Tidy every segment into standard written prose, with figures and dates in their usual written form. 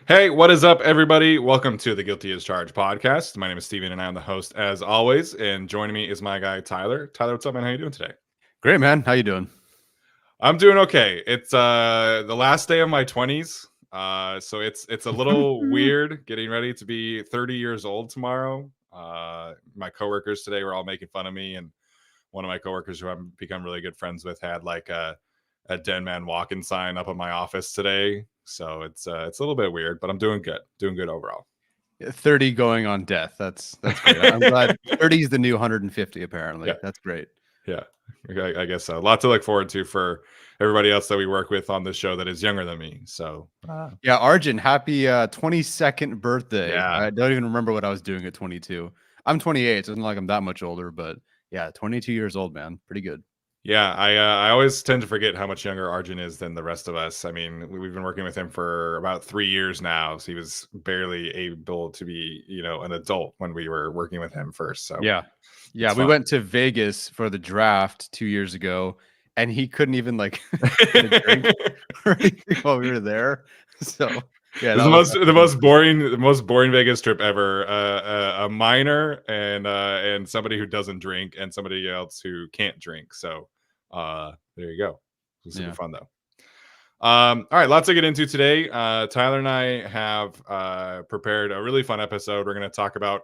Hey, what is up, everybody? Welcome to the Guilty as Charged podcast. My name is Steven, and I'm the host, as always. And joining me is my guy, Tyler. Tyler, what's up, man? How you doing today? Great, man. How you doing? I'm doing okay. It's the last day of my 20s. So it's a little weird getting ready to be 30 years old tomorrow. My coworkers today were all making fun of me, and one of my coworkers who I've become really good friends with had like a dead man walking sign up in my office today. So it's a little bit weird, but I'm doing good. Doing good overall. 30 going on death. That's great. I'm glad 30 is the new 150, apparently. Yeah. That's great. Yeah, I guess so. A lot to look forward to for everybody else that we work with on this show that is younger than me. So, Yeah, Arjun, happy 22nd birthday. yeah, I don't even remember what I was doing at 22. I'm 28, so it's not like I'm that much older, but yeah, 22 years old, man. Pretty good. yeah. I always tend to forget how much younger Arjun is than the rest of us. I mean, we've been working with him for about 3 years now, so he was barely able to be, an adult when we were working with him first. So, Yeah. Yeah, it's we fun. went to Vegas for the draft 2 years ago, and he couldn't even like get a drink right while we were there. So, yeah, It's that was the most boring Vegas trip ever. A minor and somebody who doesn't drink and somebody else who can't drink. So there you go. It was super fun though. All right, lots to get into today. Tyler and I have prepared a really fun episode. We're going to talk about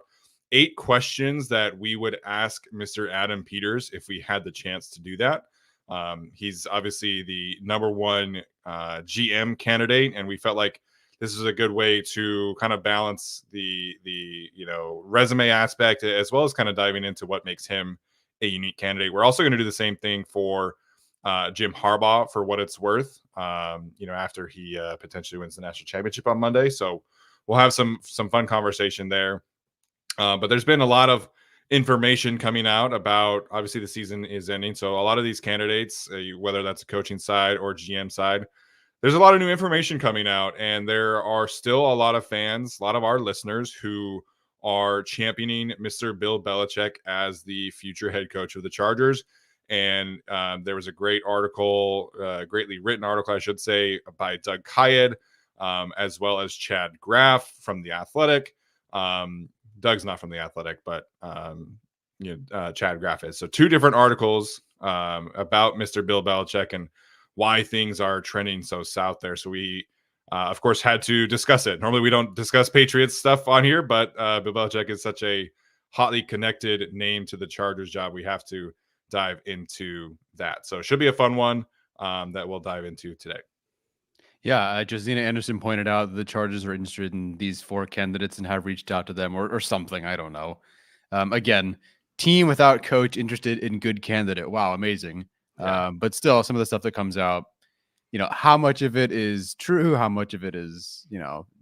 8 questions that we would ask Mr. Adam Peters if we had the chance to do that. He's obviously the number one GM candidate, and we felt like this is a good way to kind of balance the resume aspect as well as kind of diving into what makes him a unique candidate. We're also going to do the same thing for Jim Harbaugh for what it's worth. After he potentially wins the national championship on Monday, so we'll have some fun conversation there. But there's been a lot of information coming out about, obviously the season is ending, so a lot of these candidates, whether that's a coaching side or GM side, there's a lot of new information coming out, and there are still a lot of fans, a lot of our listeners who are championing Mr. Bill Belichick as the future head coach of the Chargers. And there was a great article, greatly written article, I should say, by Doug Kyed, as well as Chad Graff from The Athletic. Doug's not from The Athletic, but Chad Graff is. So 2 different articles about Mr. Bill Belichick and why things are trending so south there. So we, of course, had to discuss it. Normally we don't discuss Patriots stuff on here, but Bill Belichick is such a hotly connected name to the Chargers job. We have to dive into that. So it should be a fun one that we'll dive into today. Yeah, Josina Anderson pointed out that the Chargers are interested in these 4 candidates and have reached out to them or something. I don't know. Again, team without coach interested in good candidate. Wow, amazing. Yeah. But still, some of the stuff that comes out, how much of it is true? How much of it is,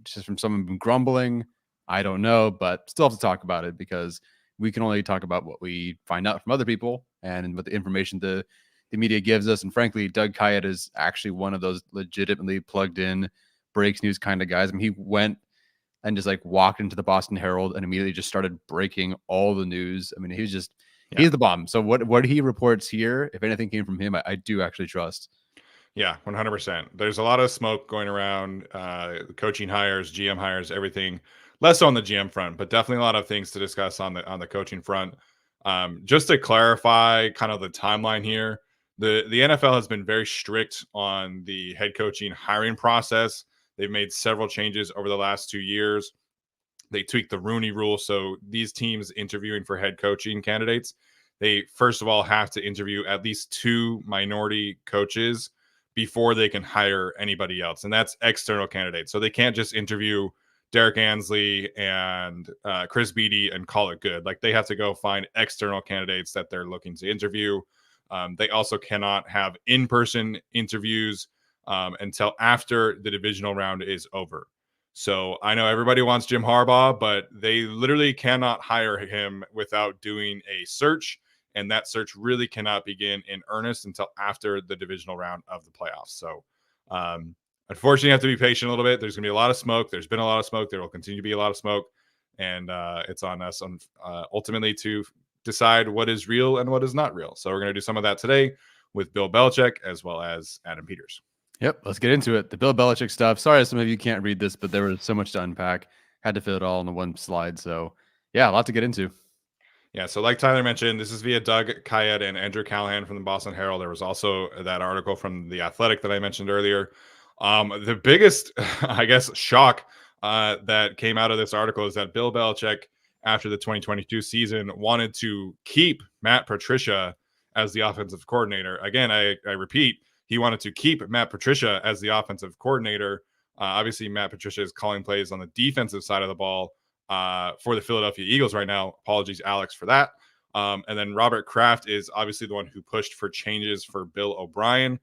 just from someone grumbling? I don't know, but still have to talk about it because we can only talk about what we find out from other people and what the information the media gives us. And frankly, Doug Kyed is actually one of those legitimately plugged in breaks news kind of guys. I mean, he went and just like walked into the Boston Herald and immediately just started breaking all the news. I mean, he's the bomb. So what he reports here, if anything came from him, I do actually trust. Yeah, 100%. There's a lot of smoke going around, coaching hires, GM hires, everything. Less on the GM front, but definitely a lot of things to discuss on the coaching front. Just to clarify kind of the timeline here, the NFL has been very strict on the head coaching hiring process. They've made several changes over the last 2 years. They tweaked the Rooney Rule, so these teams interviewing for head coaching candidates, they first of all have to interview at least 2 minority coaches before they can hire anybody else, and that's external candidates. So they can't just interview Derek Ansley and Chris Beatty and call it good. Like, they have to go find external candidates that they're looking to interview. They also cannot have in-person interviews until after the divisional round is over. So I know everybody wants Jim Harbaugh, but they literally cannot hire him without doing a search. And that search really cannot begin in earnest until after the divisional round of the playoffs. So unfortunately, you have to be patient a little bit. There's going to be a lot of smoke. There's been a lot of smoke. There will continue to be a lot of smoke. And it's on us ultimately to decide what is real and what is not real. So we're going to do some of that today with Bill Belichick as well as Adam Peters. Yep, let's get into it. The Bill Belichick stuff. Sorry, some of you can't read this, but there was so much to unpack. Had to fit it all in the one slide. So, yeah, a lot to get into. Yeah, so like Tyler mentioned, this is via Doug Kayed and Andrew Callahan from the Boston Herald. There was also that article from The Athletic that I mentioned earlier. The biggest, I guess, shock that came out of this article is that Bill Belichick, after the 2022 season, wanted to keep Matt Patricia as the offensive coordinator. Again, I repeat, he wanted to keep Matt Patricia as the offensive coordinator. Obviously, Matt Patricia is calling plays on the defensive side of the ball for the Philadelphia Eagles right now. Apologies, Alex, for that. And then Robert Kraft is obviously the one who pushed for changes for Bill O'Brien.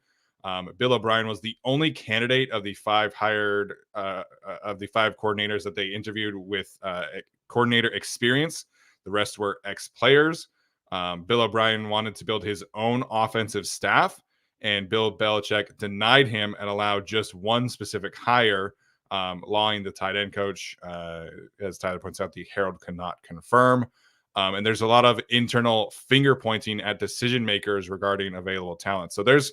Bill O'Brien was the only candidate of the five coordinators that they interviewed with coordinator experience. The rest were ex-players. Bill O'Brien wanted to build his own offensive staff, and Bill Belichick denied him and allowed just one specific hire, lawing the tight end coach. As Tyler points out, the Herald cannot confirm. And there's a lot of internal finger pointing at decision makers regarding available talent. So there's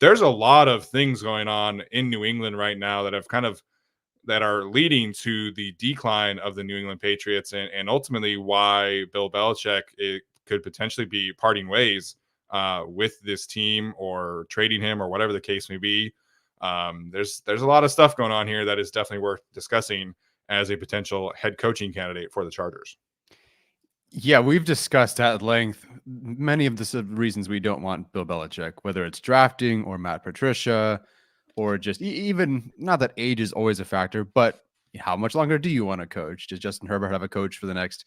a lot of things going on in New England right now that are leading to the decline of the New England Patriots, and ultimately why Bill Belichick could potentially be parting ways with this team, or trading him, or whatever the case may be. There's a lot of stuff going on here that is definitely worth discussing as a potential head coaching candidate for the Chargers. Yeah, we've discussed at length many of the reasons we don't want Bill Belichick, whether it's drafting or Matt Patricia, or just even, not that age is always a factor, but how much longer do you want to coach? Does Justin Herbert have a coach for the next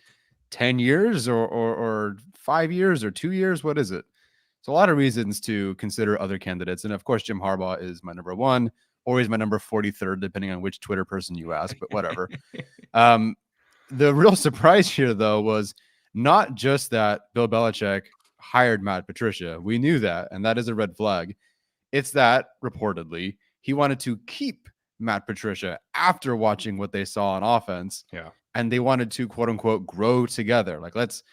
10 years or 5 years or 2 years? What is it? So a lot of reasons to consider other candidates. And of course, Jim Harbaugh is my number one, or he's my number 43rd, depending on which Twitter person you ask, but whatever. The real surprise here, though, was not just that Bill Belichick hired Matt Patricia. We knew that, and that is a red flag. It's that, reportedly, he wanted to keep Matt Patricia after watching what they saw on offense. Yeah. And they wanted to, quote unquote, grow together. Like, let's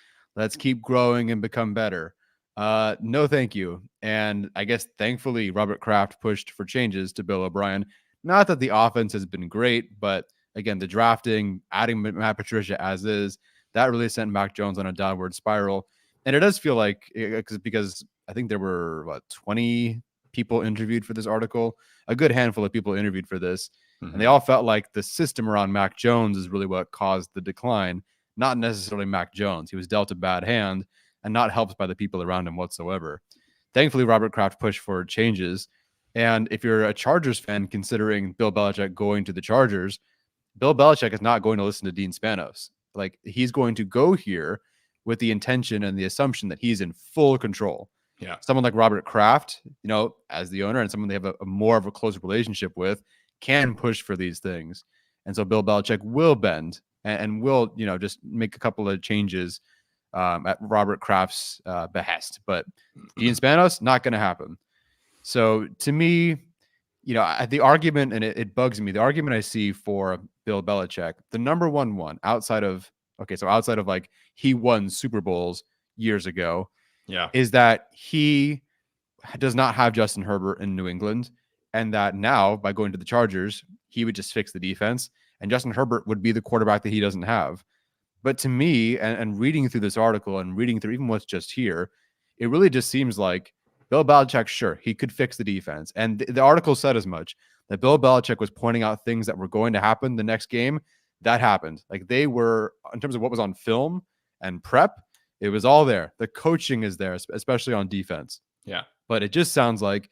keep growing and become better. No, thank you. And I guess, thankfully, Robert Kraft pushed for changes to Bill O'Brien. Not that the offense has been great, but again, the drafting, adding Matt Patricia as is, that really sent Mac Jones on a downward spiral. And it does feel like, because I think there were 20 people interviewed for this article, a good handful of people interviewed for this, and they all felt like the system around Mac Jones is really what caused the decline, not necessarily Mac Jones. He was dealt a bad hand and not helped by the people around him whatsoever. Thankfully, Robert Kraft pushed for changes. And if you're a Chargers fan considering Bill Belichick going to the Chargers, Bill Belichick is not going to listen to Dean Spanos. Like, he's going to go here with the intention and the assumption that he's in full control. Yeah. Someone like Robert Kraft, as the owner and someone they have a more of a close relationship with, can push for these things. And so Bill Belichick will bend and will, just make a couple of changes at Robert Kraft's behest. But Dean Spanos, not going to happen. So to me, the argument, and it bugs me, the argument I see for Bill Belichick, the number one outside of like, he won Super Bowls years ago, is that he does not have Justin Herbert in New England, and that now by going to the Chargers, he would just fix the defense, and Justin Herbert would be the quarterback that he doesn't have. But to me, and reading through this article and reading through even what's just here, it really just seems like Bill Belichick, sure, he could fix the defense. And the article said as much, that Bill Belichick was pointing out things that were going to happen the next game. That happened. Like, they were, in terms of what was on film and prep, it was all there. The coaching is there, especially on defense. Yeah. But it just sounds like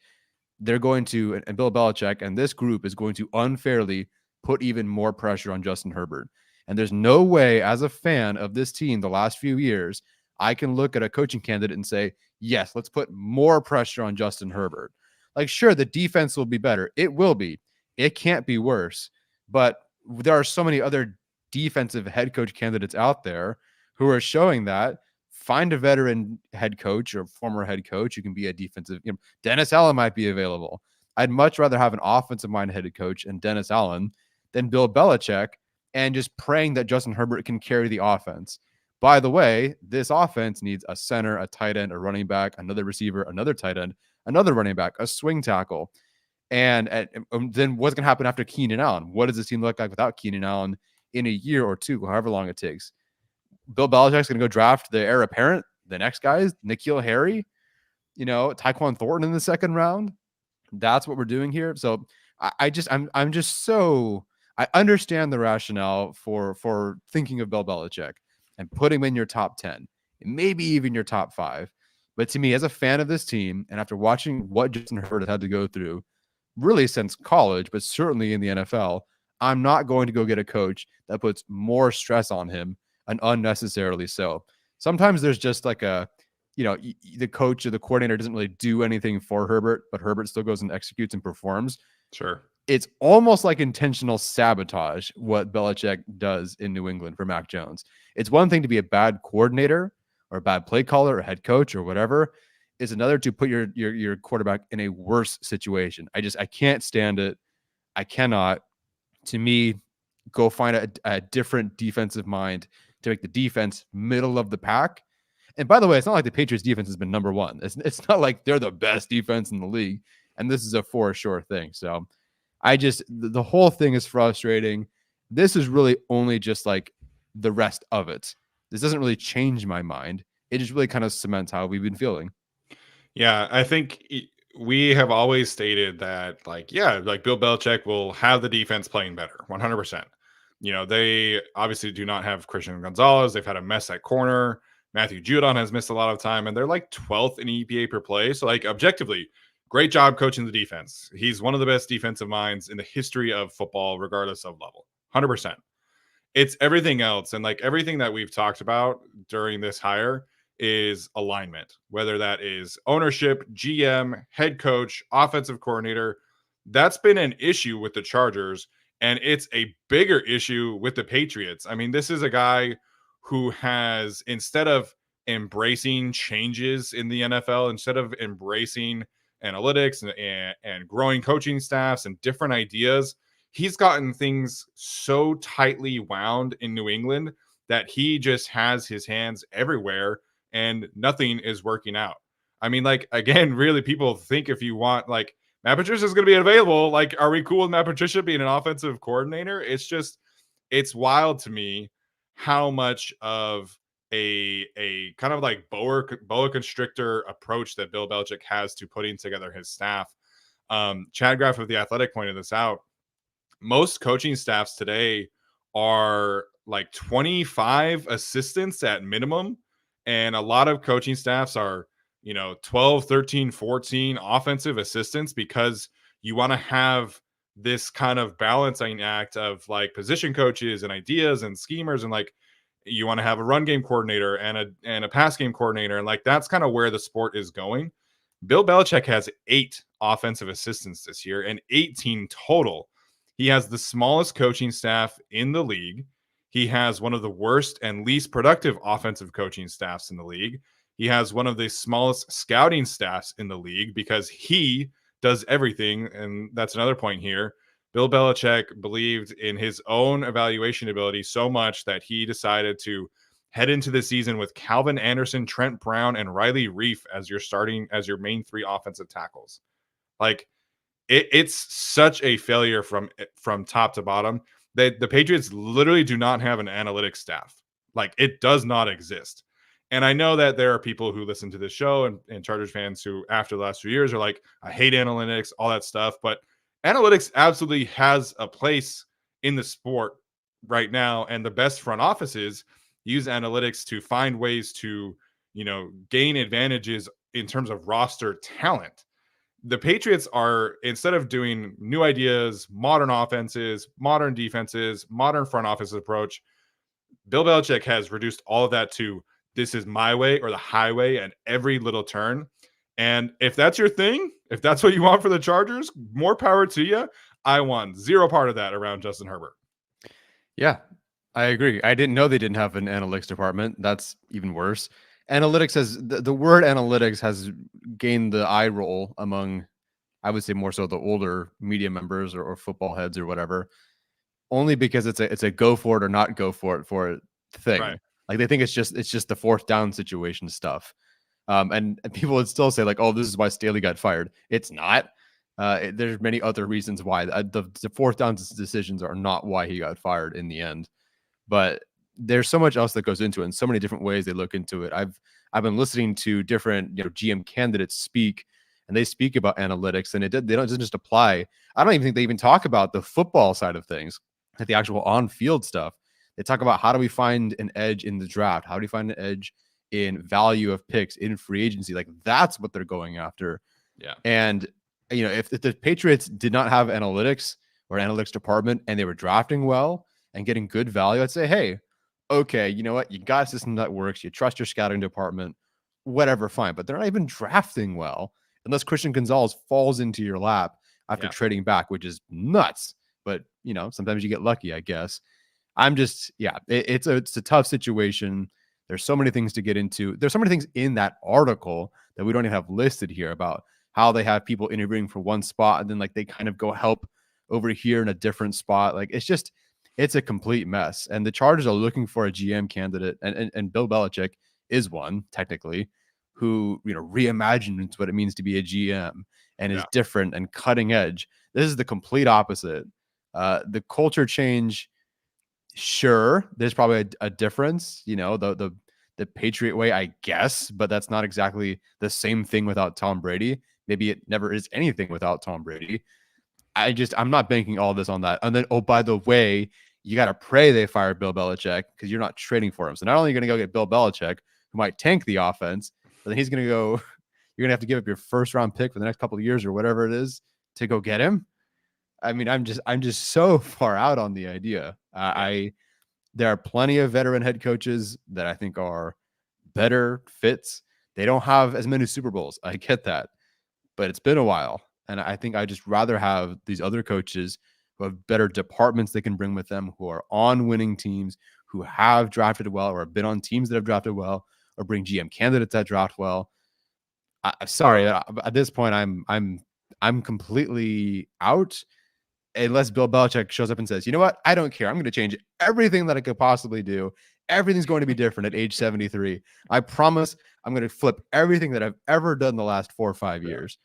they're going to, and Bill Belichick and this group is going to unfairly put even more pressure on Justin Herbert. And there's no way, as a fan of this team the last few years, I can look at a coaching candidate and say, yes, let's put more pressure on Justin Herbert. Like, sure, the defense will be better. It will be. It can't be worse. But there are so many other defensive head coach candidates out there who are showing that. Find a veteran head coach or former head coach who can be a defensive. Dennis Allen might be available. I'd much rather have an offensive minded head coach and Dennis Allen than Bill Belichick, and just praying that Justin Herbert can carry the offense. By the way, this offense needs a center, a tight end, a running back, another receiver, another tight end, another running back, a swing tackle. And then what's going to happen after Keenan Allen? What does this team look like without Keenan Allen in a year or two, however long it takes? Bill Belichick's going to go draft the heir apparent, the next guys, N'Keal Harry, Tyquan Thornton in the second round. That's what we're doing here. So I understand the rationale for thinking of Bill Belichick and putting him in your top 10, and maybe even your top 5. But to me, as a fan of this team, and after watching what Justin Herbert has had to go through, really since college, but certainly in the NFL, I'm not going to go get a coach that puts more stress on him, and unnecessarily so. Sometimes there's just like the coach or the coordinator doesn't really do anything for Herbert, but Herbert still goes and executes and performs. Sure. It's almost like intentional sabotage what Belichick does in New England for Mac Jones. It's one thing to be a bad coordinator or a bad play caller or head coach or whatever. It's another to put your quarterback in a worse situation. I can't stand it. I cannot. To me, go find a different defensive mind to make the defense middle of the pack. And by the way, it's not like the Patriots defense has been number one. It's not like they're the best defense in the league. And this is a for sure thing. So the whole thing is frustrating. This is really only just like the rest of it. This doesn't really change my mind. It just really kind of cements how we've been feeling. Yeah, I think we have always stated that, like Bill Belichick will have the defense playing better, 100%. They obviously do not have Christian Gonzalez. They've had a mess at corner. Matthew Judon has missed a lot of time, and they're like 12th in EPA per play. So, like, objectively, great job coaching the defense. He's one of the best defensive minds in the history of football, regardless of level, 100%. It's everything else, and like everything that we've talked about during this hire is alignment, whether that is ownership, GM, head coach, offensive coordinator. That's been an issue with the Chargers, and it's a bigger issue with the Patriots. I mean, this is a guy who has, instead of embracing changes in the NFL, instead of embracing analytics and growing coaching staffs and different ideas, he's gotten things so tightly wound in New England that he just has his hands everywhere and nothing is working out. I mean, like, again, really, people think if you want, like, Matt Patricia is going to be available. Like, are we cool with Matt Patricia being an offensive coordinator? It's wild to me how much of a kind of like boa constrictor approach that Bill Belichick has to putting together his staff. Chad Graff of The Athletic pointed this out. Most coaching staffs today are like 25 assistants at minimum, and a lot of coaching staffs are 12, 13, 14 offensive assistants, because you want to have this kind of balancing act of like position coaches and ideas and schemers, and like you want to have a run game coordinator and a pass game coordinator, and like that's kind of where the sport is going. Bill Belichick has 8 offensive assistants this year and 18 total. He has the smallest coaching staff in the league. He has one of the worst and least productive offensive coaching staffs in the league. He has one of the smallest scouting staffs in the league because he does everything. And that's another point here. Bill Belichick believed in his own evaluation ability so much that he decided to head into the season with Calvin Anderson, Trent Brown, and Riley Reif as your main 3 offensive tackles. Like, it's such a failure from top to bottom. The Patriots literally do not have an analytics staff. Like, it does not exist. And I know that there are people who listen to this show and Chargers fans who, after the last few years, are like, I hate analytics, all that stuff. But analytics absolutely has a place in the sport right now. And the best front offices use analytics to find ways to, gain advantages in terms of roster talent. The Patriots are, instead of doing new ideas, modern offenses, modern defenses, modern front office approach, Bill Belichick has reduced all of that to this is my way or the highway at every little turn. And if that's your thing, if that's what you want for the Chargers, more power to you. I want zero part of that around Justin Herbert. Yeah, I agree. I didn't know they didn't have an analytics department. That's even worse. Analytics the word analytics has gained the eye roll among, I would say, more so the older media members or football heads or whatever, only because it's a go for it or not go for it thing. Right. Like, they think it's just the 4th down situation stuff. And people would still say like, oh, this is why Staley got fired. It's not. There's many other reasons why the fourth down decisions are not why he got fired in the end. But there's so much else that goes into it, and so many different ways they look into it. I've been listening to different GM candidates speak, and they speak about analytics, and they don't just apply. I don't even think they even talk about the football side of things, like the actual on-field stuff. They talk about how do we find an edge in the draft? How do we find an edge in value of picks in free agency? Like that's what they're going after. Yeah. And if the Patriots did not have analytics or analytics department and they were drafting well and getting good value, I'd say, hey, okay, you know what? You got a system that works. You trust your scouting department, whatever, fine. But they're not even drafting well unless Christian Gonzalez falls into your lap after trading back, which is nuts. But, sometimes you get lucky, I guess. I'm just, it's a tough situation. There's so many things to get into. There's so many things in that article that we don't even have listed here about how they have people interviewing for one spot and then like they kind of go help over here in a different spot. Like it's a complete mess. And the Chargers are looking for a GM candidate, and Bill Belichick is one technically, who reimagines what it means to be a GM and is different and cutting edge. This is the complete opposite. The culture change, sure, there's probably a difference. The Patriot way, I guess, but that's not exactly the same thing without Tom Brady. Maybe it never is anything without Tom Brady. I'm not banking all this on that. And then, oh, by the way, you got to pray they fire Bill Belichick because you're not trading for him. So not only are you going to go get Bill Belichick, who might tank the offense, but then he's going to go, you're going to have to give up your first round pick for the next couple of years or whatever it is to go get him. I mean, I'm just so far out on the idea. There are plenty of veteran head coaches that I think are better fits. They don't have as many Super Bowls. I get that, but it's been a while. And I think I just rather have these other coaches who have better departments they can bring with them, who are on winning teams, who have drafted well or have been on teams that have drafted well, or bring GM candidates that draft well. Sorry, at this point, I'm completely out. Unless Bill Belichick shows up and says, you know what? I don't care. I'm going to change everything that I could possibly do. Everything's going to be different at age 73. I promise I'm going to flip everything that I've ever done the last 4 or 5 years.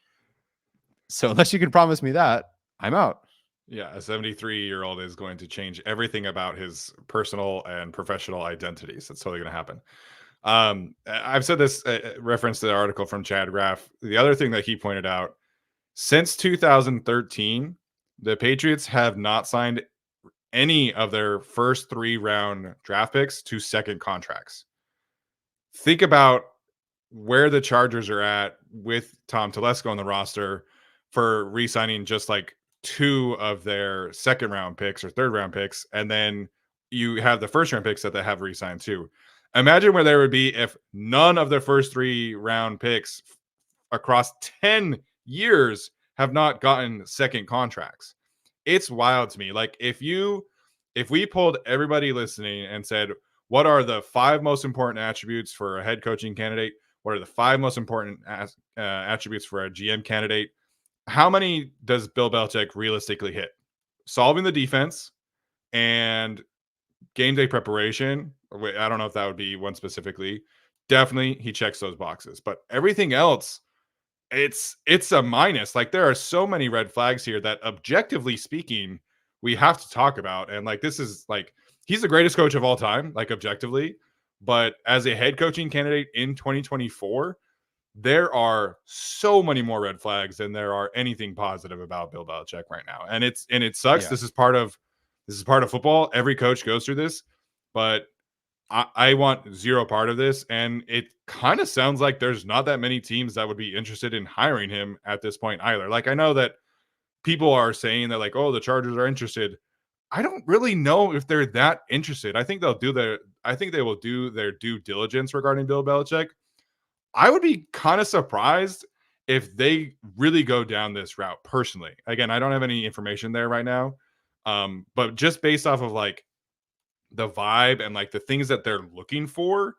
So unless you can promise me that, I'm out. Yeah, a 73-year-old is going to change everything about his personal and professional identities. That's totally going to happen. I've said this reference to the article from Chad Graff. The other thing that he pointed out, since 2013, the Patriots have not signed any of their first 3-round draft picks to second contracts. Think about where the Chargers are at with Tom Telesco on the roster for re-signing just like 2 of their second-round picks or third-round picks, and then you have the first-round picks that they have re-signed too. Imagine where they would be if none of their first 3-round picks across 10 years have not gotten second contracts. It's wild to me. Like if we pulled everybody listening and said, what are the 5 most important attributes for a head coaching candidate? What are the 5 most important attributes for a GM candidate? How many does Bill Belichick realistically hit? Solving the defense and game day preparation. I don't know if that would be one specifically. Definitely he checks those boxes, but everything else, it's a minus. Like there are so many red flags here that objectively speaking, we have to talk about. And like, this is like, he's the greatest coach of all time, like objectively, but as a head coaching candidate in 2024, there are so many more red flags than there are anything positive about Bill Belichick right now. And it sucks. Yeah. This is part of football. Every coach goes through this, but I want zero part of this. And it kind of sounds like there's not that many teams that would be interested in hiring him at this point either. Like I know that people are saying that like, oh, the Chargers are interested. I don't really know if they're that interested. I think they will do their due diligence regarding Bill Belichick. I would be kind of surprised if they really go down this route personally. Again, I don't have any information there right now. But just based off of like the vibe and like the things that they're looking for,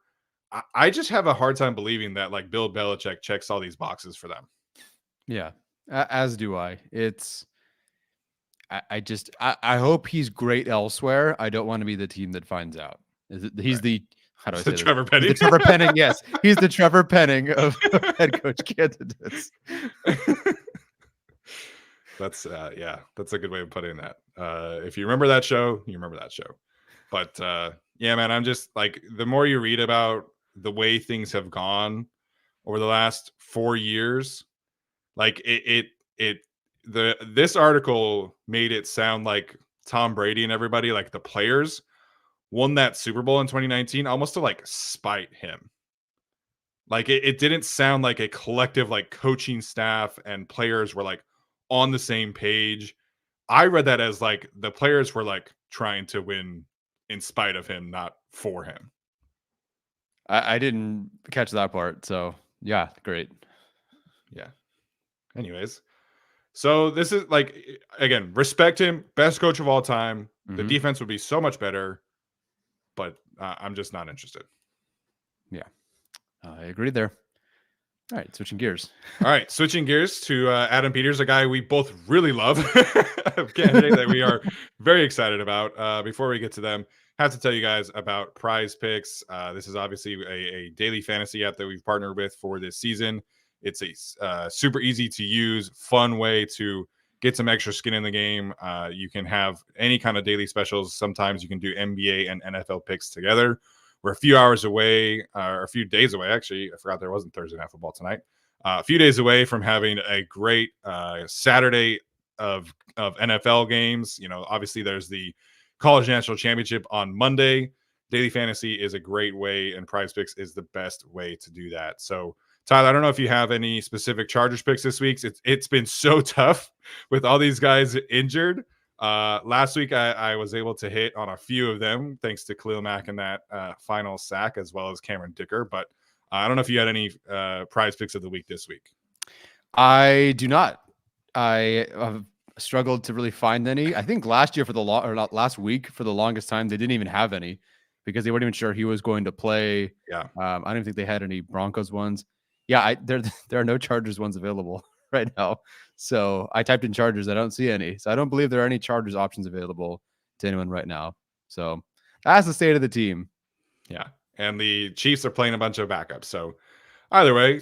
I just have a hard time believing that like Bill Belichick checks all these boxes for them. Yeah, as do I. I hope he's great elsewhere. I don't want to be the team that finds out. He's right. How do I say this? Trevor Penning. The Trevor Penning, yes. He's the Trevor Penning of head coach candidates. That's that's a good way of putting that. If you remember that show, you remember that show. But yeah, man, I'm just like, the more you read about the way things have gone over the last 4 years, like it this article made it sound like Tom Brady and everybody, like the players, won that Super Bowl in 2019 almost to like spite him. Like it didn't sound like a collective, like, coaching staff and players were like on the same page. I read that as like the players were like trying to win in spite of him, not for him. I didn't catch that part. So yeah, great. Yeah. Anyways, so this is like, again, respect him, best coach of all time. The Mm-hmm. defense would be so much better, but I'm just not interested. Yeah, I agree there. All right, switching gears. All right, switching gears to Adam Peters, a guy we both really love, a candidate that we are very excited about. Before we get to them, have to tell you guys about Prize Picks. This is obviously a daily fantasy app that we've partnered with for this season. It's a super easy to use, fun way to get some extra skin in the game. You can have any kind of daily specials. Sometimes you can do NBA and NFL picks together. We're a few hours away, or a few days away, actually. I forgot there wasn't Thursday Night Football tonight. A few days away from having a great Saturday of NFL games. You know, obviously there's the College National Championship on Monday. Daily fantasy is a great way, and Prize Picks is the best way to do that. So, Tyler, I don't know if you have any specific Chargers picks this week. It's been so tough with all these guys injured. Last week I was able to hit on a few of them thanks to Khalil Mack and that final sack, as well as Cameron Dicker. But I don't know if you had any Prize Picks of the week this week. I do not. I have struggled to really find any. I think last year or not last week, for the longest time, they didn't even have any because they weren't even sure he was going to play. Yeah. I don't even think they had any Broncos ones. Yeah, there are no Chargers ones available right now. So I typed in Chargers. I don't see any. So I don't believe there are any Chargers options available to anyone right now. So that's the state of the team. Yeah. And the Chiefs are playing a bunch of backups. So either way,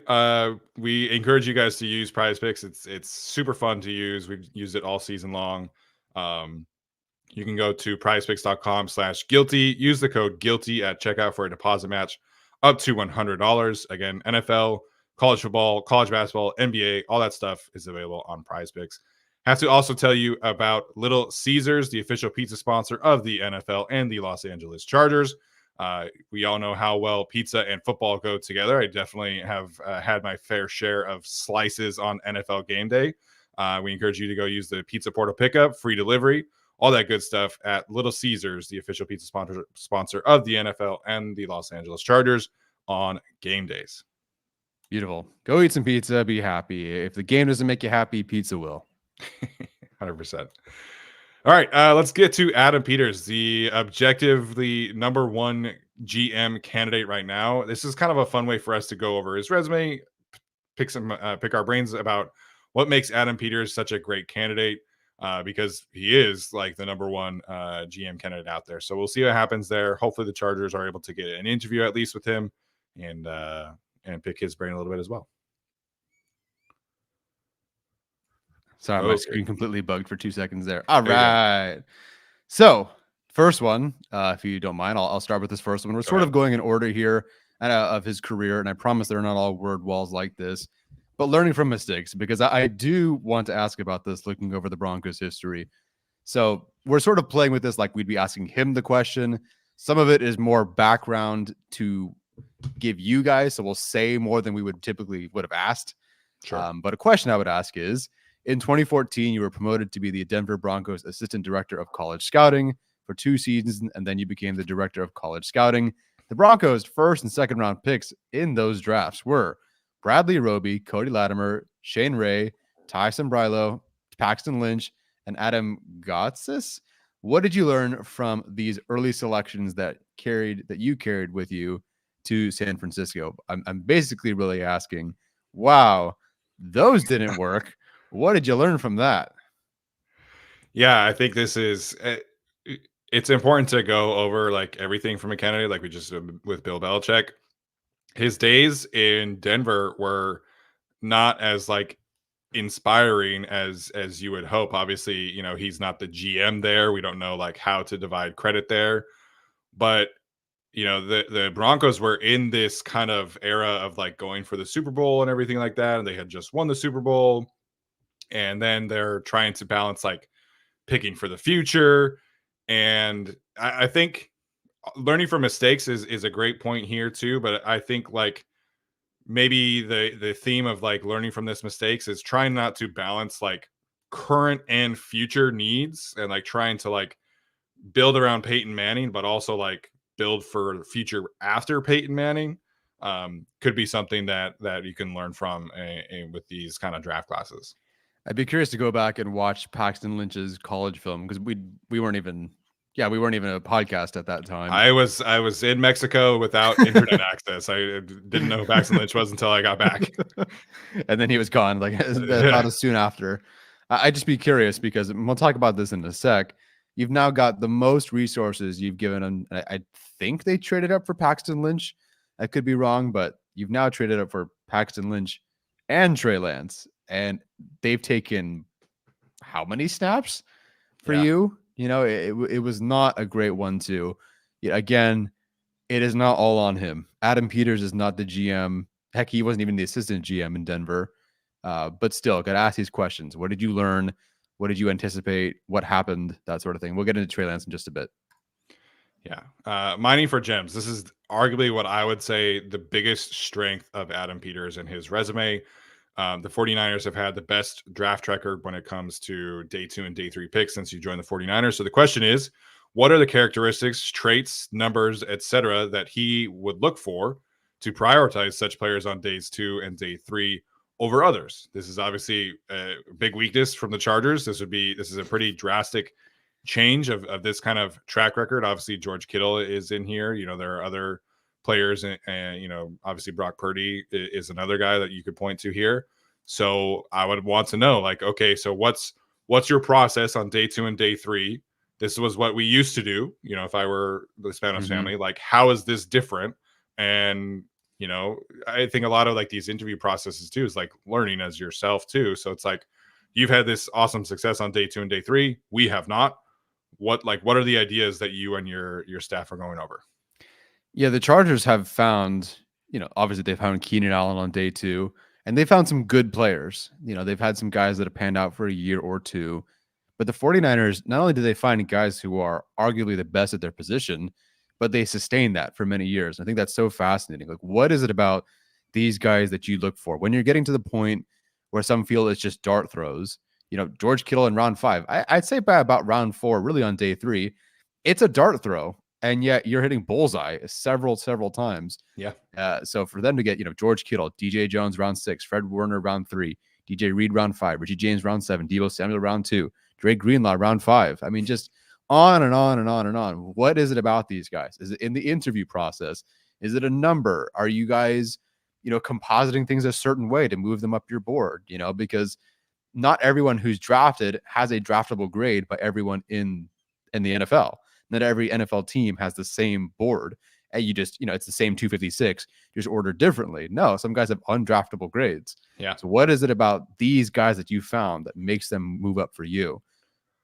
we encourage you guys to use Prize Picks. It's super fun to use. We've used it all season long. You can go to prizepicks.com/guilty. Use the code guilty at checkout for a deposit match up to $100. Again, NFL, college football, college basketball, NBA, all that stuff is available on Prize Picks. Have to also tell you about Little Caesars, the official pizza sponsor of the NFL and the Los Angeles Chargers. We all know how well pizza and football go together. I definitely have had my fair share of slices on NFL game day. We encourage you to go use the Pizza Portal pickup, free delivery, all that good stuff at Little Caesars, the official pizza sponsor of the NFL and the Los Angeles Chargers on game days. Beautiful. Go eat some pizza. Be happy. If the game doesn't make you happy, pizza will. 100%. All right, let's get to Adam Peters, the objectively number one GM candidate right now. This is kind of a fun way for us to go over his resume, pick our brains about what makes Adam Peters such a great candidate, because he is like the number one GM candidate out there. So we'll see what happens there. Hopefully, the Chargers are able to get an interview at least with him and pick his brain a little bit as well. Sorry, my screen completely bugged for 2 seconds there. All right. So, first one, if you don't mind, I'll start with this first one. We're sort of going in order here of his career, and I promise they're not all word walls like this, but learning from mistakes, because I do want to ask about this looking over the Broncos history. So, we're sort of playing with this like we'd be asking him the question. Some of it is more background to give you guys, so we'll say more than we would have asked. Sure. But a question I would ask is, in 2014, you were promoted to be the Denver Broncos Assistant Director of College Scouting for 2 seasons, and then you became the Director of College Scouting. The Broncos' first and second round picks in those drafts were Bradley Roby, Cody Latimer, Shane Ray, Tyson Brilo, Paxton Lynch, and Adam Gotsis. What did you learn from these early selections that you carried with you to San Francisco? I'm basically really asking, wow, those didn't work. What did you learn from that? Yeah, I think this is it's important to go over like everything from a candidate, like we just did with Bill Belichick. His days in Denver were not as like inspiring as you would hope. Obviously, you know, he's not the GM there. We don't know like how to divide credit there. But you know, the Broncos were in this kind of era of like going for the Super Bowl and everything like that, and they had just won the Super Bowl, and then they're trying to balance like picking for the future. And I think learning from mistakes is a great point here too. But I think like maybe the theme of like learning from this mistakes is trying not to balance like current and future needs, and like trying to like build around Peyton Manning, but also like build for the future after Peyton Manning. Could be something that you can learn from with these kind of draft classes. I'd be curious to go back and watch Paxton Lynch's college film, because we weren't even a podcast at that time. I was in Mexico without internet access. I didn't know who Paxton Lynch was until I got back, and then he was gone like about as soon after. I'd just be curious, because we'll talk about this in a sec. You've now got the most resources you've given them. I think they traded up for Paxton Lynch. I could be wrong, but you've now traded up for Paxton Lynch and Trey Lance, and they've taken how many snaps for you? You know, it was not a great 1-2. Yeah, again, it is not all on him. Adam Peters is not the GM. Heck, he wasn't even the assistant GM in Denver. But still, got to ask these questions. What did you learn? What did you anticipate? What happened? That sort of thing. We'll get into Trey Lance in just a bit. Yeah. Mining for gems. This is arguably what I would say the biggest strength of Adam Peters and his resume. The 49ers have had the best draft record when it comes to day 2 and day 3 picks since you joined the 49ers. So the question is, what are the characteristics, traits, numbers, etc., that he would look for to prioritize such players on days 2 and day 3 over others? This is obviously a big weakness from the Chargers. This is a pretty drastic change of this kind of track record. Obviously, George Kittle is in here. You know, there are other players, and you know, obviously Brock Purdy is another guy that you could point to here. So I would want to know, like, okay, so what's your process on day 2 and day 3? This was what we used to do. You know, if I were the Spanos family, like, how is this different? And you know, I think a lot of like these interview processes too is like learning as yourself too. So it's like, you've had this awesome success on day 2 and day 3. We have not. What are the ideas that you and your staff are going over? Yeah, the Chargers have found, you know, obviously they found Keenan Allen on day 2, and they found some good players. You know, they've had some guys that have panned out for a year or two. But the 49ers, not only do they find guys who are arguably the best at their position, but they sustain that for many years. I think that's so fascinating. Like, what is it about these guys that you look for when you're getting to the point where some feel it's just dart throws? You know, George Kittle in round 5. I'd say by about round 4, really on day 3, it's a dart throw, and yet you're hitting bullseye several times. Yeah. So for them to get, you know, George Kittle, DJ Jones round 6, Fred Warner round 3, DJ Reed round 5, Richie James round 7, Deebo Samuel round 2, Drake Greenlaw round 5. I mean, just on and on and on and on. What is it about these guys? Is it in the interview process? Is it a number? Are you guys, you know, compositing things a certain way to move them up your board? You know, because not everyone who's drafted has a draftable grade by everyone in the NFL. Not every NFL team has the same board. And you just, you know, it's the same 256, just ordered differently. No, some guys have undraftable grades. Yeah. So what is it about these guys that you found that makes them move up for you?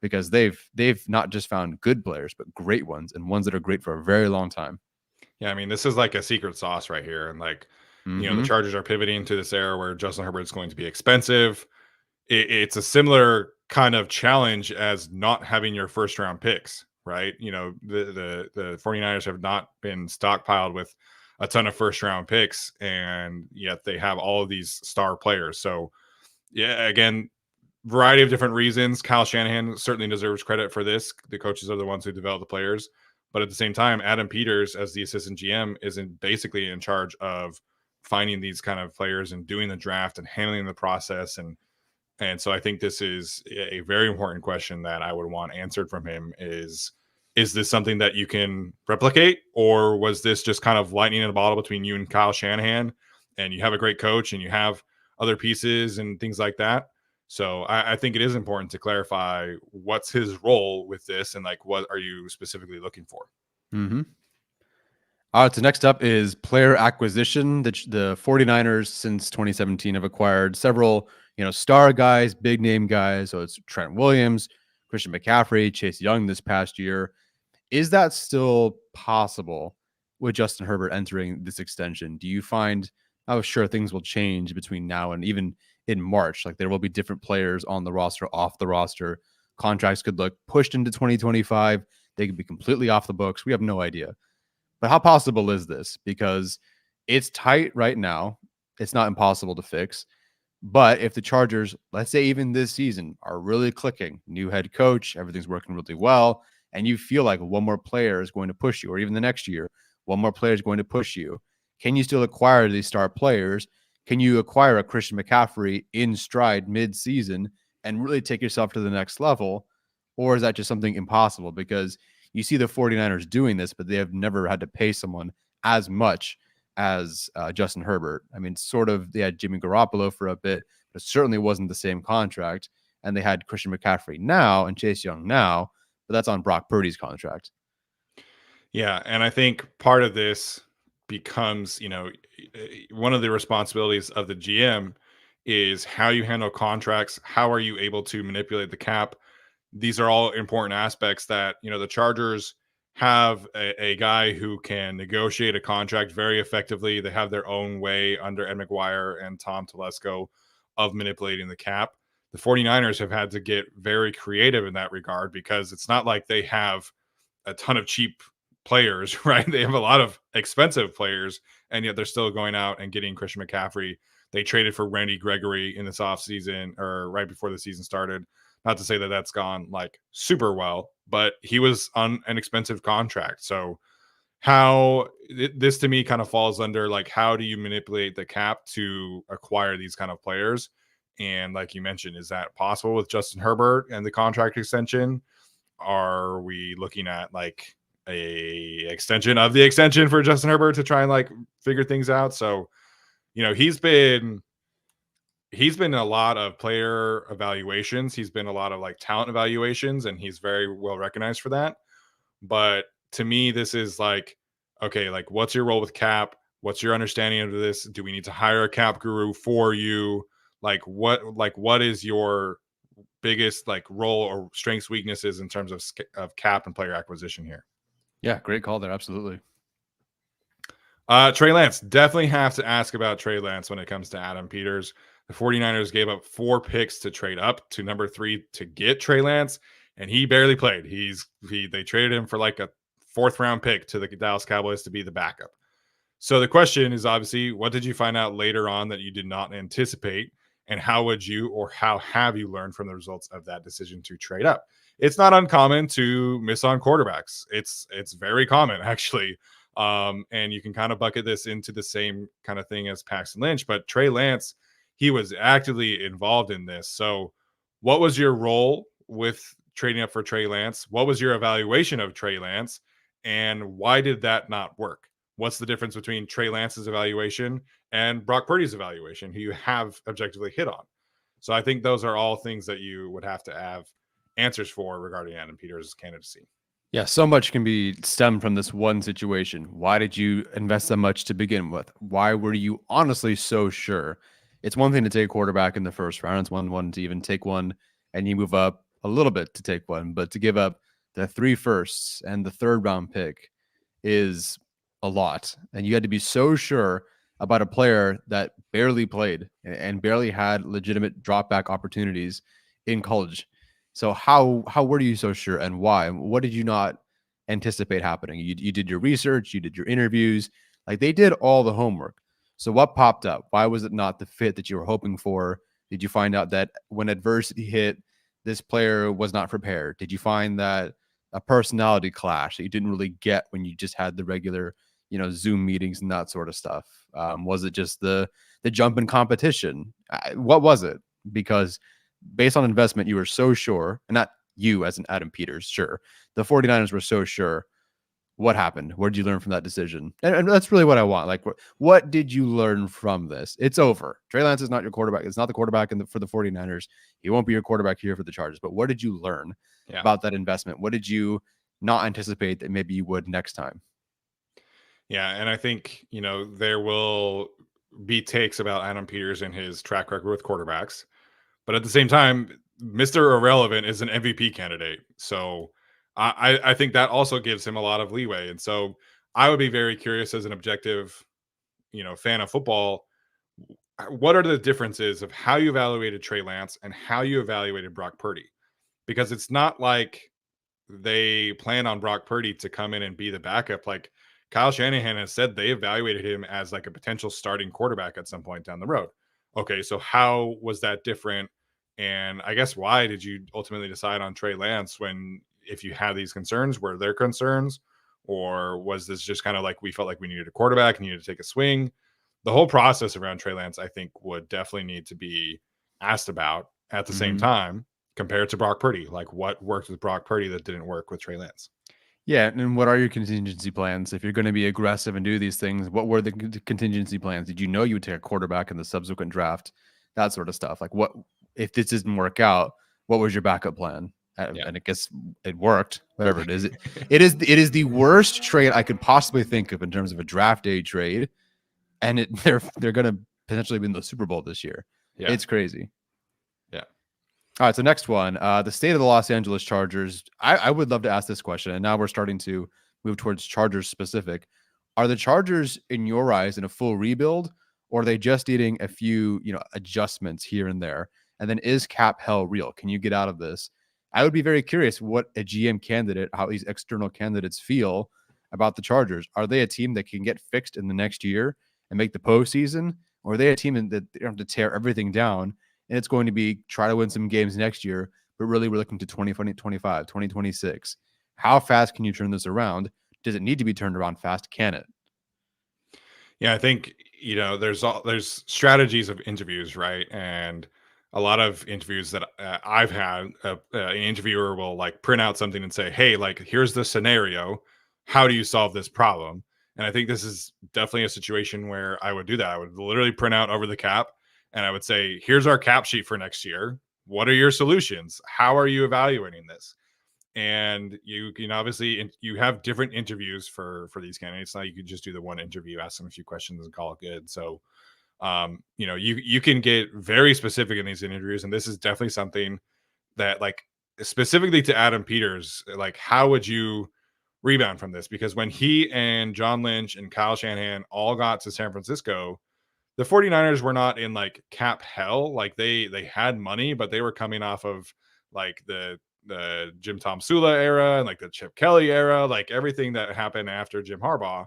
Because they've not just found good players, but great ones, and ones that are great for a very long time. Yeah, I mean, this is like a secret sauce right here. And like, you know, the Chargers are pivoting to this era where Justin Herbert's going to be expensive. It's a similar kind of challenge as not having your first round picks, right? You know, the 49ers have not been stockpiled with a ton of first round picks, and yet they have all of these star players. So yeah, again, variety of different reasons. Kyle Shanahan certainly deserves credit for this. The coaches are the ones who develop the players. But at the same time, Adam Peters, as the assistant GM, isn't basically in charge of finding these kind of players and doing the draft and handling the process. And so I think this is a very important question that I would want answered from him is this something that you can replicate, or was this just kind of lightning in a bottle between you and Kyle Shanahan, and you have a great coach and you have other pieces and things like that? So I think it is important to clarify what's his role with this, and like, what are you specifically looking for? All right, so next up is player acquisition. The 49ers since 2017 have acquired several, star guys, big name guys. So it's Trent Williams, Christian McCaffrey, Chase Young this past year. Is that still possible with Justin Herbert entering this extension? Do you find, oh, sure, things will change between now and even in March? Like there will be different players on the roster, off the roster. Contracts could look pushed into 2025. They could be completely off the books. We have no idea. But how possible is this? Because it's tight right now. It's not impossible to fix. But if the Chargers, let's say even this season, are really clicking, new head coach, everything's working really well, and you feel like one more player is going to push you, or even the next year, one more player is going to push you, can you still acquire these star players? Can you acquire a Christian McCaffrey in stride mid-season and really take yourself to the next level? Or is that just something impossible? Because you see the 49ers doing this, but they have never had to pay someone as much as Justin Herbert. I mean, sort of, they had Jimmy Garoppolo for a bit, but it certainly wasn't the same contract. And they had Christian McCaffrey now and Chase Young now, but that's on Brock Purdy's contract. Yeah, and I think part of this becomes, one of the responsibilities of the GM is how you handle contracts. How are you able to manipulate the cap? These are all important aspects that, the Chargers have a guy who can negotiate a contract very effectively. They have their own way under Ed McGuire and Tom Telesco of manipulating the cap. The 49ers have had to get very creative in that regard because it's not like they have a ton of cheap players, right? They have a lot of expensive players, and yet they're still going out and getting Christian McCaffrey. They traded for Randy Gregory in this offseason or right before the season started. Not to say that that's gone like super well, but he was on an expensive contract. So this to me kind of falls under like, how do you manipulate the cap to acquire these kind of players? And like you mentioned, is that possible with Justin Herbert and the contract extension? Are we looking at like a extension of the extension for Justin Herbert to try and like figure things out? So, he's been in a lot of player evaluations. He's been a lot of like talent evaluations, and he's very well recognized for that. But to me, this is like, okay, like what's your role with cap? What's your understanding of this? Do we need to hire a cap guru for you? What is your biggest like role or strengths, weaknesses in terms of cap and player acquisition here? Yeah, great call there. Absolutely. Trey Lance, definitely have to ask about Trey Lance when it comes to Adam Peters. The 49ers gave up 4 picks to trade up to number 3 to get Trey Lance, and he barely played. They traded him for like a 4th round pick to the Dallas Cowboys to be the backup. So the question is obviously, what did you find out later on that you did not anticipate? And how would you, or how have you learned from the results of that decision to trade up? It's not uncommon to miss on quarterbacks. It's very common, actually. And you can kind of bucket this into the same kind of thing as Paxton Lynch, but Trey Lance, he was actively involved in this. So what was your role with trading up for Trey Lance? What was your evaluation of Trey Lance? And why did that not work? What's the difference between Trey Lance's evaluation and Brock Purdy's evaluation, who you have objectively hit on? So I think those are all things that you would have to have answers for regarding Adam Peters' candidacy. Yeah, so much can be stemmed from this one situation. Why did you invest that much to begin with? Why were you honestly so sure? It's one thing to take a quarterback in the first round. It's one to even take one and you move up a little bit to take one, but to give up the 3 firsts and the 3rd round pick is a lot. And you had to be so sure about a player that barely played and barely had legitimate drop back opportunities in college. So how were you so sure, and why? What did you not anticipate happening? You did your research, you did your interviews, like they did all the homework. So what popped up? Why was it not the fit that you were hoping for? Did you find out that when adversity hit, this player was not prepared? Did you find that a personality clash that you didn't really get when you just had the regular, Zoom meetings and that sort of stuff? Was it just the jump in competition? What was it? Because based on investment, you were so sure, and not you as an Adam Peters, sure. The 49ers were so sure. What happened? What did you learn from that decision? And that's really what I want. Like, what did you learn from this? It's over. Trey Lance is not your quarterback. It's not the quarterback for the 49ers. He won't be your quarterback here for the Chargers. But what did you learn about that investment? What did you not anticipate that maybe you would next time? Yeah, and I think, there will be takes about Adam Peters and his track record with quarterbacks. But at the same time, Mr. Irrelevant is an MVP candidate. So I think that also gives him a lot of leeway. And so I would be very curious as an objective, fan of football. What are the differences of how you evaluated Trey Lance and how you evaluated Brock Purdy? Because it's not like they plan on Brock Purdy to come in and be the backup. Like Kyle Shanahan has said, they evaluated him as like a potential starting quarterback at some point down the road. Okay, so how was that different? And I guess why did you ultimately decide on Trey Lance when, if you had these concerns, were there concerns? Or was this just kind of like we felt like we needed a quarterback and needed to take a swing? The whole process around Trey Lance, I think, would definitely need to be asked about at the same time compared to Brock Purdy. Like what worked with Brock Purdy that didn't work with Trey Lance? Yeah, and what are your contingency plans? If you're going to be aggressive and do these things, what were the contingency plans? Did you know you would take a quarterback in the subsequent draft? That sort of stuff. Like what if this didn't work out, what was your backup plan? And I guess it worked, whatever it is. It is the worst trade I could possibly think of in terms of a draft day trade. And they're going to potentially win the Super Bowl this year. Yeah. It's crazy. Yeah. All right, so next one, the state of the Los Angeles Chargers. I would love to ask this question, and now we're starting to move towards Chargers specific. Are the Chargers, in your eyes, in a full rebuild, or are they just needing a few, adjustments here and there? And then is cap hell real? Can you get out of this? I would be very curious what a GM candidate, how these external candidates feel about the Chargers. Are they a team that can get fixed in the next year and make the postseason, or are they a team that they have to tear everything down? And it's going to be try to win some games next year, but really we're looking to 2025, 2026. How fast can you turn this around? Does it need to be turned around fast? Can it? Yeah, I think, there's strategies of interviews, right? And a lot of interviews that I've had, an interviewer will like print out something and say, hey, like, here's the scenario. How do you solve this problem? And I think this is definitely a situation where I would do that. I would literally print out over the cap and I would say, here's our cap sheet for next year. What are your solutions? How are you evaluating this? And you can obviously, you have different interviews for these candidates. Now you could just do the one interview, ask them a few questions and call it good. So, you can get very specific in these interviews. And this is definitely something that, like, specifically to Adam Peters, like, how would you rebound from this? Because when he and John Lynch and Kyle Shanahan all got to San Francisco, the 49ers were not in like cap hell. Like they had money, but they were coming off of like the Jim Tom Sula era and like the Chip Kelly era, like everything that happened after Jim Harbaugh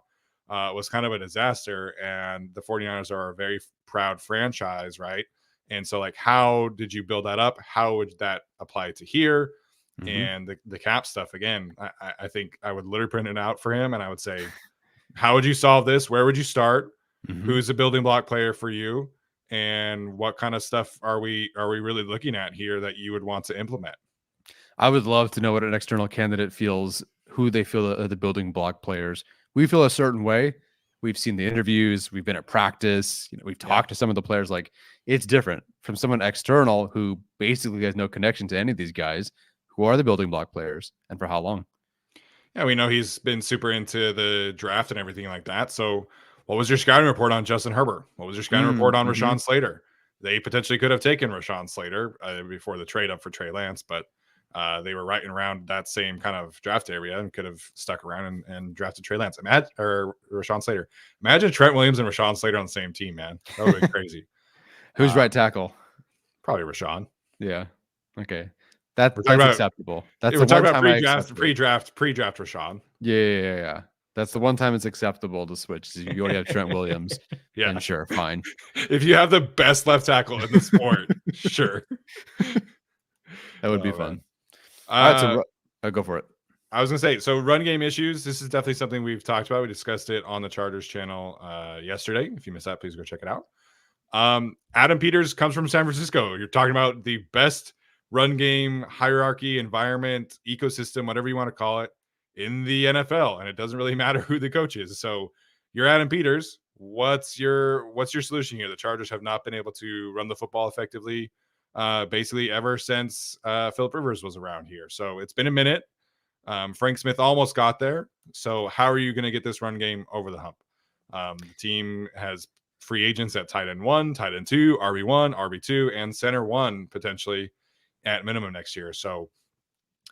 was kind of a disaster. And the 49ers are a very proud franchise, right? And so, like, how did you build that up? How would that apply to here? And the cap stuff again, I think I would literally print it out for him and I would say, how would you solve this? Where would you start? Who's a building block player for you? And what kind of stuff are we really looking at here that you would want to implement? I would love to know what an external candidate feels, who they feel are the building block players. We feel a certain way. We've seen the interviews. We've been at practice. We've talked to some of the players. Like, it's different from someone external who basically has no connection to any of these guys. Who are the building block players and for how long? Yeah, we know he's been super into the draft and everything like that. So what was your scouting report on Justin Herbert? What was your scouting report on Rashawn Slater? They potentially could have taken Rashawn Slater before the trade up for Trey Lance, but they were right around that same kind of draft area and could have stuck around and drafted Trey Lance. Or Rashawn Slater. Imagine Trent Williams and Rashawn Slater on the same team, man. That would be crazy. Who's right tackle? Probably Rashawn. Yeah. Okay. That's acceptable. That's we're talking about pre-draft Rashawn. Yeah. That's the one time it's acceptable to switch. You already have Trent Williams. Yeah. And sure, fine. If you have the best left tackle in the sport, sure. That would be fun. All right, so go for it. I was going to say, so run game issues, this is definitely something we've talked about. We discussed it on the Chargers channel yesterday. If you missed that, please go check it out. Adam Peters comes from San Francisco. You're talking about the best run game hierarchy, environment, ecosystem, whatever you want to call it, in the NFL. And it doesn't really matter who the coach is. So you're Adam Peters. What's your solution here? The Chargers have not been able to run the football effectively basically ever since Phillip Rivers was around here. So it's been a minute. Frank Smith almost got there. So how are you going to get this run game over the hump? The team has free agents at tight end 1, tight end 2, RB1, RB2, and center 1 potentially at minimum next year. So,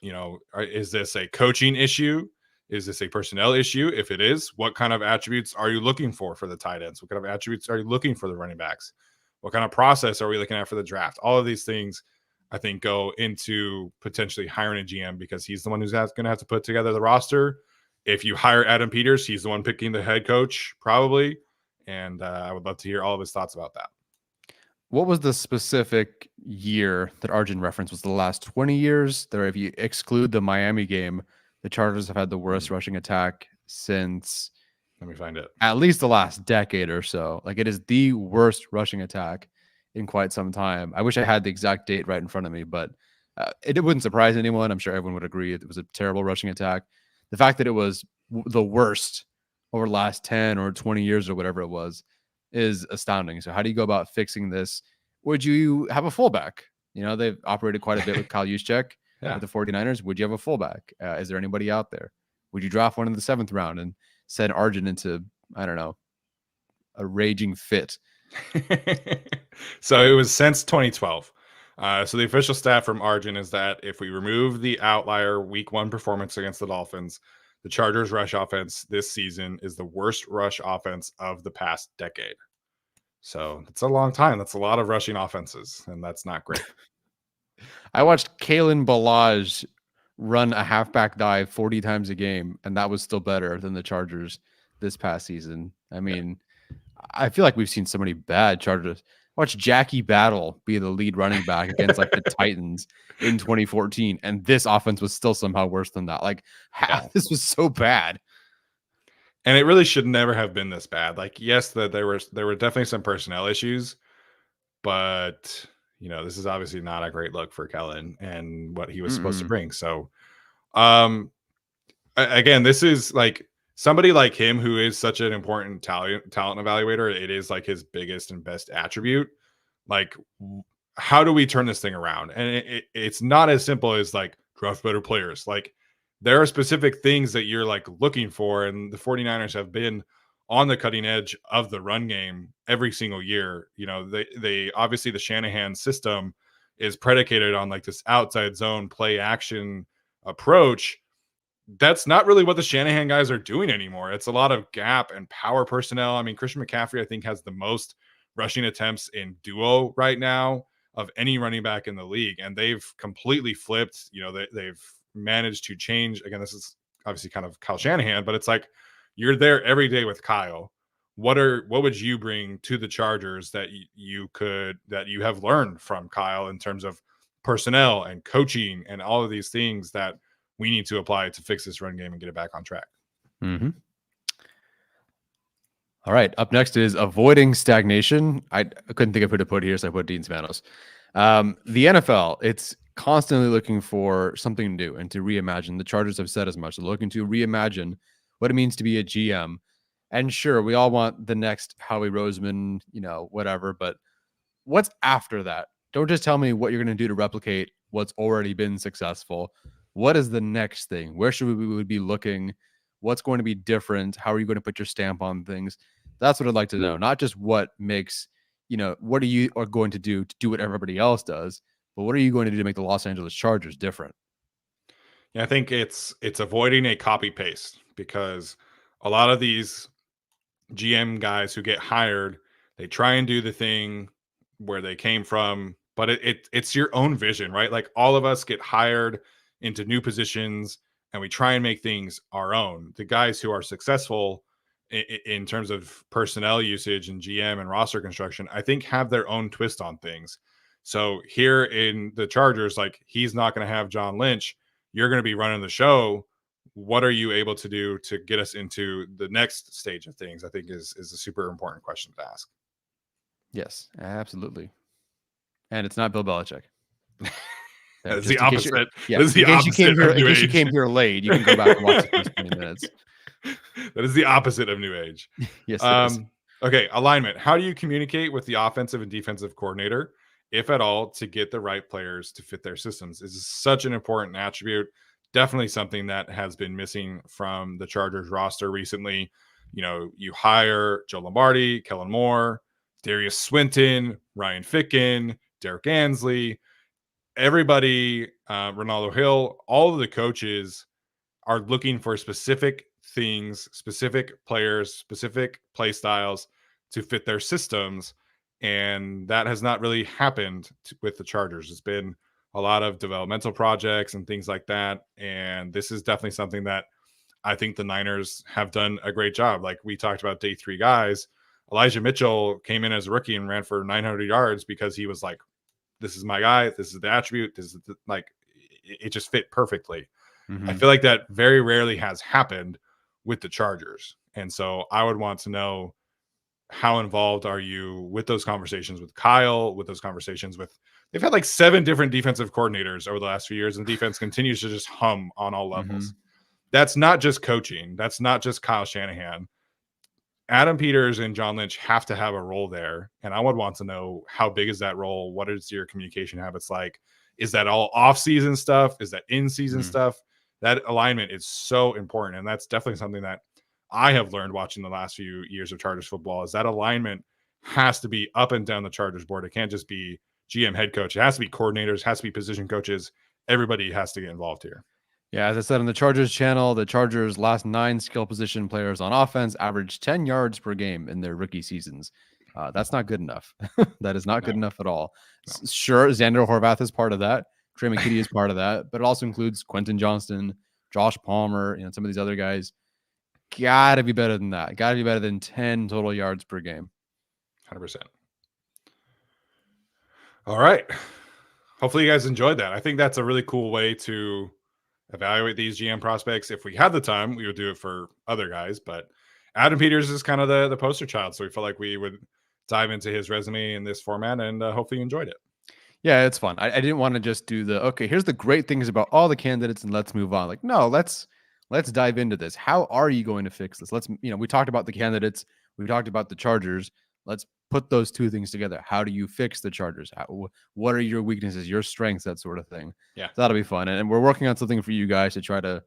is this a coaching issue? Is this a personnel issue? If it is, what kind of attributes are you looking for the tight ends? What kind of attributes are you looking for the running backs? What kind of process are we looking at for the draft? All of these things, I think, go into potentially hiring a GM because he's the one who's going to have to put together the roster. If you hire Adam Peters, he's the one picking the head coach, probably. And I would love to hear all of his thoughts about that. What was the specific year that Arjun referenced? Was the last 20 years? There, if you exclude the Miami game, the Chargers have had the worst rushing attack since, let me find it, at least the last decade or so. Like, it is the worst rushing attack in quite some time. I wish I had the exact date right in front of me, but it wouldn't surprise anyone. I'm sure everyone would agree it was a terrible rushing attack. The fact that it was the worst over the last 10 or 20 years or whatever it was is astounding. So how do you go about fixing this? Would you have a fullback? They've operated quite a bit with Kyle Juszczyk with the 49ers. Would you have a fullback? Is there anybody out there? Would you draft one in the 7th round and send Arjun into, I don't know, a raging fit? So it was since 2012. So the official stat from Arjun is that if we remove the outlier week 1 performance against the Dolphins, the Chargers rush offense this season is the worst rush offense of the past decade. So it's a long time. That's a lot of rushing offenses, and that's not great. I watched Kalen Ballage run a halfback dive 40 times a game, and that was still better than the Chargers this past season. I mean, I feel like we've seen so many bad Chargers. Watch Jackie Battle be the lead running back against like the Titans in 2014, and this offense was still somehow worse than that. Like, this was so bad. And it really should never have been this bad. Like, yes, that there were definitely some personnel issues, but this is obviously not a great look for Kellen and what he was supposed to bring. So, again, this is like somebody like him who is such an important talent evaluator. It is like his biggest and best attribute. Like, how do we turn this thing around? And it's not as simple as like draft better players. Like, there are specific things that you're like looking for, and the 49ers have been on the cutting edge of the run game every single year. They obviously, the Shanahan system is predicated on like this outside zone play action approach. That's not really what the Shanahan guys are doing anymore. It's a lot of gap and power personnel. I mean, Christian McCaffrey, I think, has the most rushing attempts in duo right now of any running back in the league. And they've completely flipped. They've managed to change. Again, this is obviously kind of Kyle Shanahan, but it's like you're there every day with Kyle. What would you bring to the Chargers that you have learned from Kyle in terms of personnel and coaching and all of these things that we need to apply to fix this run game and get it back on track? Mm-hmm. All right. Up next is avoiding stagnation. I couldn't think of who to put here, so I put Dean Spanos. The NFL, it's constantly looking for something new and to reimagine. The Chargers have said as much. They're looking to reimagine what it means to be a GM. And sure, we all want the next Howie Roseman, whatever. But what's after that? Don't just tell me what you're going to do to replicate what's already been successful. What is the next thing? Where should we be looking? What's going to be different? How are you going to put your stamp on things? That's what I'd like to know. Not just what makes, what are you going to do what everybody else does, but what are you going to do to make the Los Angeles Chargers different? Yeah, I think it's avoiding a copy paste, because a lot of these GM guys who get hired, they try and do the thing where they came from, but it's your own vision, right? Like, all of us get hired into new positions and we try and make things our own. The guys who are successful in terms of personnel usage and GM and roster construction, I think, have their own twist on things. So here in the Chargers, like, he's not going to have John Lynch. You're going to be running the show. What are you able to do to get us into the next stage of things? I think is a super important question to ask. Yes, absolutely. And it's not Bill Belichick. That's the opposite. Yeah, in case you came here late, you can go back and watch the first 20 minutes. That is the opposite of New Age. Yes, it is. Okay, alignment. How do you communicate with the offensive and defensive coordinator, if at all, to get the right players to fit their systems? This is such an important attribute. Definitely something that has been missing from the Chargers roster recently. you hire Joe Lombardi, Kellen Moore, Darius Swinton, Ryan Ficken, Derek Ansley, everybody, Ronaldo Hill, all of the coaches are looking for specific things, specific players, specific play styles to fit their systems. And that has not really happened with the Chargers. It's been a lot of developmental projects and things like that. And this is definitely something that I think the Niners have done a great job. Like we talked about day 3 guys, Elijah Mitchell came in as a rookie and ran for 900 yards because he was like, this is my guy. This is the attribute. This is like, it just fit perfectly. I feel like that very rarely has happened with the Chargers. And so I would want to know, how involved are you with those conversations with Kyle, with those conversations with, they've had like 7 different defensive coordinators over the last few years, and the defense continues to just hum on all levels. That's not just coaching. That's not just Kyle Shanahan. Adam Peters and John Lynch have to have a role there. And I would want to know, how big is that role? What is your communication habits like? Is that all off-season stuff? Is that in-season stuff? That alignment is so important. And that's definitely something that I have learned watching the last few years of Chargers football, is that alignment has to be up and down the Chargers board. It can't just be GM, head coach. It has to be coordinators, has to be position coaches. Everybody has to get involved here. Yeah, as I said on the Chargers channel, the Chargers' last 9 skill position players on offense averaged 10 yards per game in their rookie seasons. That's not good enough. That is not good enough at all. Sure, Xander Horvath is part of that. Trey McKitty is part of that, but it also includes Quentin Johnston, Josh Palmer, some of these other guys. Gotta be better than that. Gotta be better than 10 total yards per game. 100%. All right. Hopefully you guys enjoyed that. I think that's a really cool way to evaluate these GM prospects. If we had the time, we would do it for other guys, but Adam Peters is kind of the poster child. So we felt like we would dive into his resume in this format, and hopefully you enjoyed it. Yeah, it's fun. I didn't want to just do okay, here's the great things about all the candidates and let's move on. Like, no, let's dive into this. How are you going to fix this? Let's, we talked about the candidates. We talked about the Chargers. Let's put those 2 things together. How do you fix the Chargers? What are your weaknesses, your strengths, that sort of thing? Yeah. So that'll be fun. And we're working on something for you guys to try to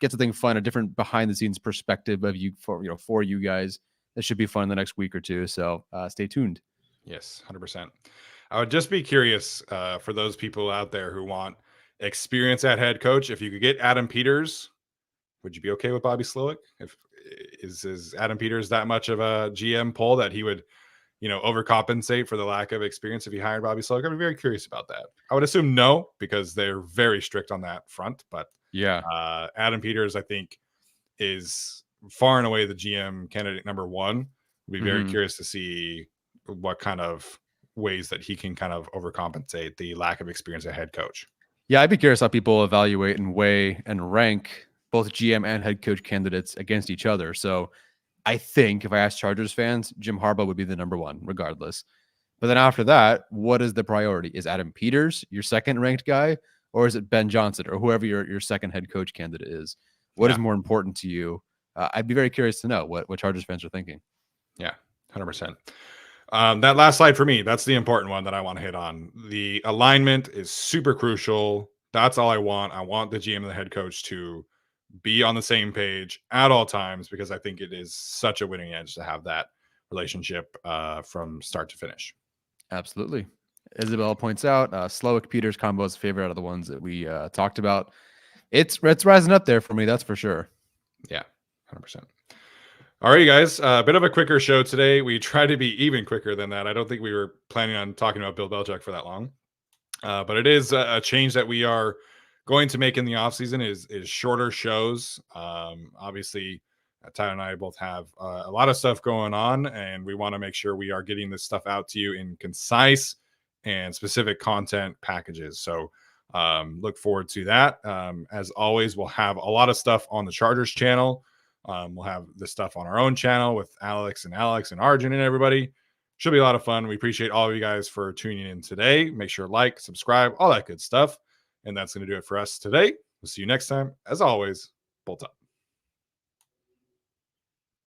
get something fun, a different behind the scenes perspective of you for you guys. This should be fun in the next week or 2. So stay tuned. Yes, 100%. I would just be curious for those people out there who want experience at head coach. If you could get Adam Peters, would you be okay with Bobby Slowick? Is Adam Peters that much of a GM pull that he would, overcompensate for the lack of experience if he hired Bobby Slowick? I'm very curious about that. I would assume no, because they're very strict on that front. But yeah, Adam Peters, I think, is far and away the GM candidate number 1. I'd be very curious to see what kind of ways that he can kind of overcompensate the lack of experience at head coach. Yeah, I'd be curious how people evaluate and weigh and rank both GM and head coach candidates against each other. So I think if I asked Chargers fans, Jim Harbaugh would be the number 1 regardless. But then after that, what is the priority? Is Adam Peters your second ranked guy, or is it Ben Johnson or whoever your second head coach candidate is? What is more important to you? I'd be very curious to know what Chargers fans are thinking. Yeah, 100%. That last slide for me, that's the important one that I want to hit on. The alignment is super crucial. That's all I want. I want the GM and the head coach to be on the same page at all times, because I think it is such a winning edge to have that relationship from start to finish. Absolutely. Isabel points out Slowick Peters combo is favorite out of the ones that we talked about. It's rising up there for me, that's for sure. Yeah, 100%. All right, you guys, a bit of a quicker show today. We tried to be even quicker than that. I don't think we were planning on talking about Bill Belichick for that long. But it is a change that we are going to make in the offseason is shorter shows. Obviously, Tyler and I both have a lot of stuff going on, and we want to make sure we are getting this stuff out to you in concise and specific content packages. So look forward to that. As always, we'll have a lot of stuff on the Chargers channel. We'll have this stuff on our own channel with Alex and Arjun and everybody. Should be a lot of fun. We appreciate all of you guys for tuning in today. Make sure to like, subscribe, all that good stuff. And that's going to do it for us today. We'll see you next time. As always, bolt up.